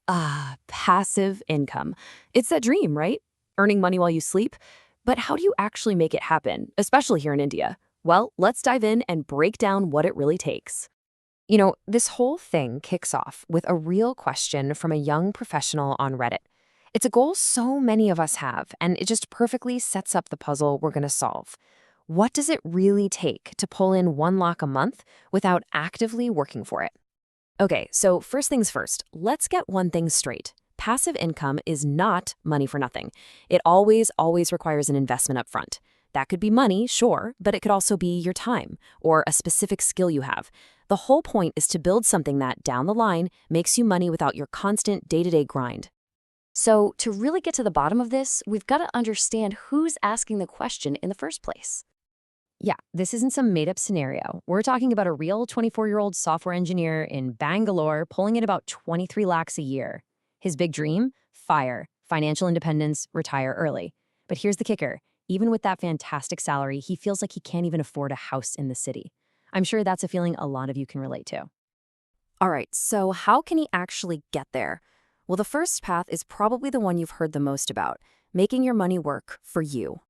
Ah, passive income. It's that dream, right? Earning money while you sleep. But how do you actually make it happen, especially here in India? Well, let's dive in and break down what it really takes. This whole thing kicks off with a real question from a young professional on Reddit. It's a goal so many of us have, and it just perfectly sets up the puzzle we're going to solve. What does it really take to pull in 1 lakh a month without actively working for it? Okay, so first things first, let's get one thing straight. Passive income is not money for nothing. It always requires an investment up front. That could be money, sure, but it could also be your time or a specific skill you have. The whole point is to build something that, down the line, makes you money without your constant day-to-day grind. So, to really get to the bottom of this, we've got to understand who's asking the question in the first place. Yeah, this isn't some made up scenario. We're talking about a real 24-year-old software engineer in Bangalore pulling in about 23 lakhs a year. His big dream? Fire, financial independence, retire early. But here's the kicker. Even with that fantastic salary, he feels like he can't even afford a house in the city. I'm sure that's a feeling a lot of you can relate to. All right, so how can he actually get there? Well, the first path is probably the one you've heard the most about, making your money work for you.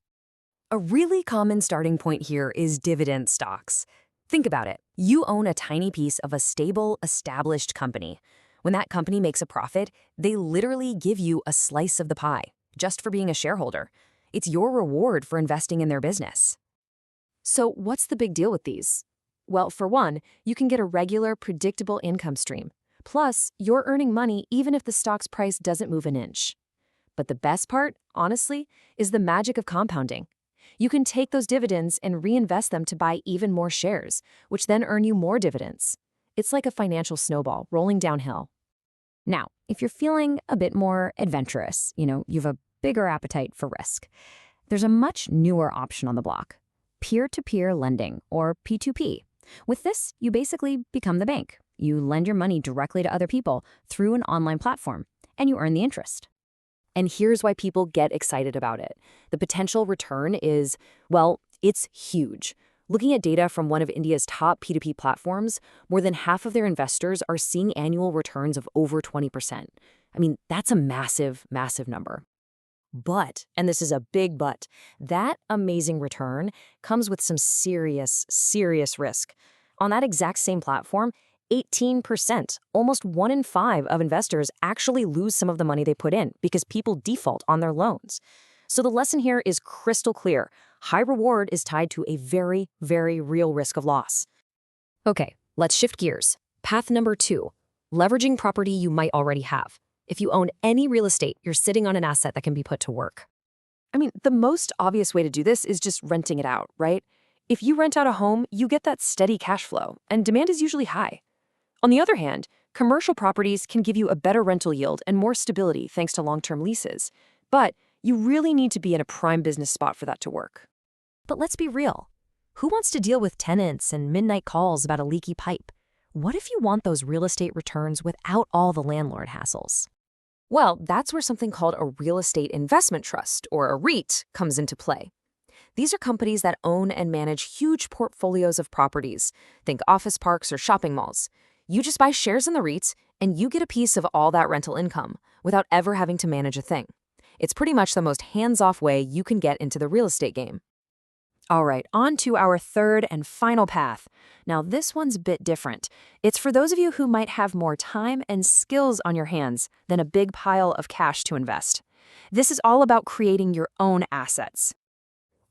A really common starting point here is dividend stocks. Think about it. You own a tiny piece of a stable, established company. When that company makes a profit, they literally give you a slice of the pie, just for being a shareholder. It's your reward for investing in their business. So what's the big deal with these? Well, for one, you can get a regular, predictable income stream. Plus, you're earning money even if the stock's price doesn't move an inch. But the best part, honestly, is the magic of compounding. You can take those dividends and reinvest them to buy even more shares, which then earn you more dividends. It's like a financial snowball rolling downhill. Now, if you're feeling a bit more adventurous, you've a bigger appetite for risk, there's a much newer option on the block: peer-to-peer lending, or P2P. With this, you basically become the bank. You lend your money directly to other people through an online platform, and you earn the interest. And here's why people get excited about it. The potential return is, well, it's huge. Looking at data from one of India's top P2P platforms, more than half of their investors are seeing annual returns of over 20%. I mean, that's a massive, massive number. But, and this is a big but, that amazing return comes with some serious risk. On that exact same platform, 18%, almost 1 in 5 of investors actually lose some of the money they put in because people default on their loans. So the lesson here is crystal clear. High reward is tied to a very real risk of loss. Okay, let's shift gears. Path number 2, leveraging property you might already have. If you own any real estate, you're sitting on an asset that can be put to work. I mean, the most obvious way to do this is just renting it out, right? If you rent out a home, you get that steady cash flow, and demand is usually high. On the other hand, commercial properties can give you a better rental yield and more stability thanks to long-term leases. But you really need to be in a prime business spot for that to work. But let's be real. Who wants to deal with tenants and midnight calls about a leaky pipe? What if you want those real estate returns without all the landlord hassles? Well, that's where something called a real estate investment trust, or a REIT, comes into play. These are companies that own and manage huge portfolios of properties. Think office parks or shopping malls. You just buy shares in the REITs, and you get a piece of all that rental income without ever having to manage a thing. It's pretty much the most hands-off way you can get into the real estate game. All right, on to our third and final path. Now, this one's a bit different. It's for those of you who might have more time and skills on your hands than a big pile of cash to invest. This is all about creating your own assets.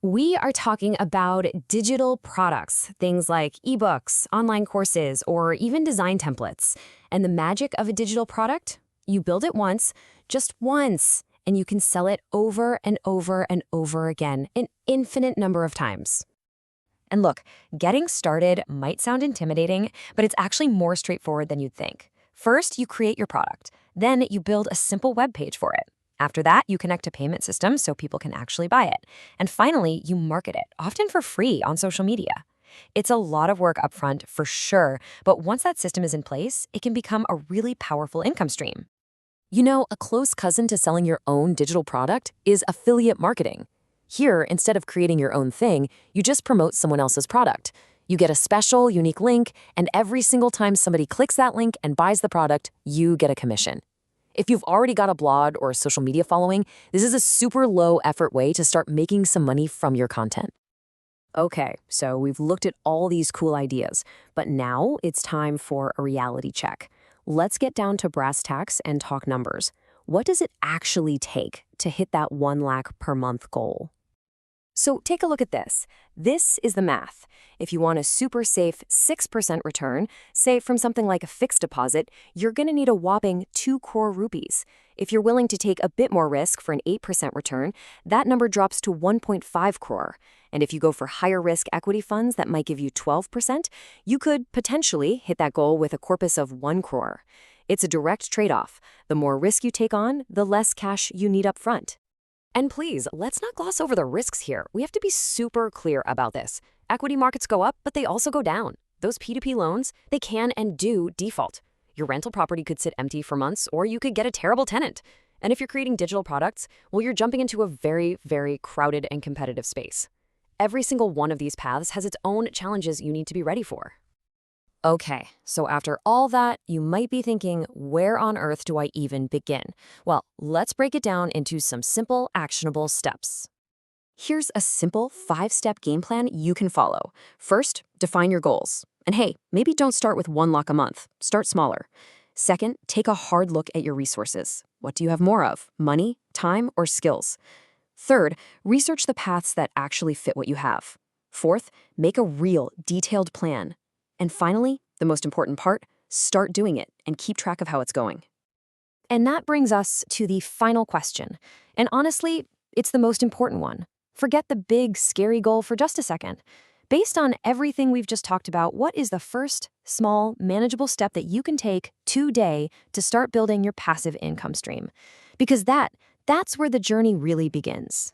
We are talking about digital products, things like ebooks, online courses, or even design templates. And the magic of a digital product? You build it once, just once, and you can sell it over and over and over again, an infinite number of times. And look, getting started might sound intimidating, but it's actually more straightforward than you'd think. First, you create your product. Then you build a simple web page for it. After that, you connect a payment system so people can actually buy it. And finally, you market it, often for free on social media. It's a lot of work upfront for sure, but once that system is in place, it can become a really powerful income stream. You know, a close cousin to selling your own digital product is affiliate marketing. Here, instead of creating your own thing, you just promote someone else's product. You get a special, unique link, and every single time somebody clicks that link and buys the product, you get a commission. If you've already got a blog or a social media following, this is a super low effort way to start making some money from your content. Okay, so we've looked at all these cool ideas, but now it's time for a reality check. Let's get down to brass tacks and talk numbers. What does it actually take to hit that 1 lakh per month goal? So take a look at this. This is the math. If you want a super safe 6% return, say from something like a fixed deposit, you're going to need a whopping 2 crore rupees. If you're willing to take a bit more risk for an 8% return, that number drops to 1.5 crore. And if you go for higher risk equity funds that might give you 12%, you could potentially hit that goal with a corpus of 1 crore. It's a direct trade-off. The more risk you take on, the less cash you need up front. And please, let's not gloss over the risks here. We have to be super clear about this. Equity markets go up, but they also go down. Those P2P loans, they can and do default. Your rental property could sit empty for months, or you could get a terrible tenant. And if you're creating digital products, well, you're jumping into a very, very crowded and competitive space. Every single one of these paths has its own challenges you need to be ready for. Okay, so after all that, you might be thinking, where on earth do I even begin? Well, let's break it down into some simple, actionable steps. Here's a simple 5-step game plan you can follow. First, define your goals. And hey, maybe don't start with 1 lakh a month. Start smaller. Second, take a hard look at your resources. What do you have more of? Money, time, or skills? Third, research the paths that actually fit what you have. Fourth, make a real, detailed plan. And finally, the most important part, start doing it and keep track of how it's going. And that brings us to the final question. And honestly, it's the most important one. Forget the big, scary goal for just a second. Based on everything we've just talked about, what is the first, small, manageable step that you can take today to start building your passive income stream? Because that's where the journey really begins.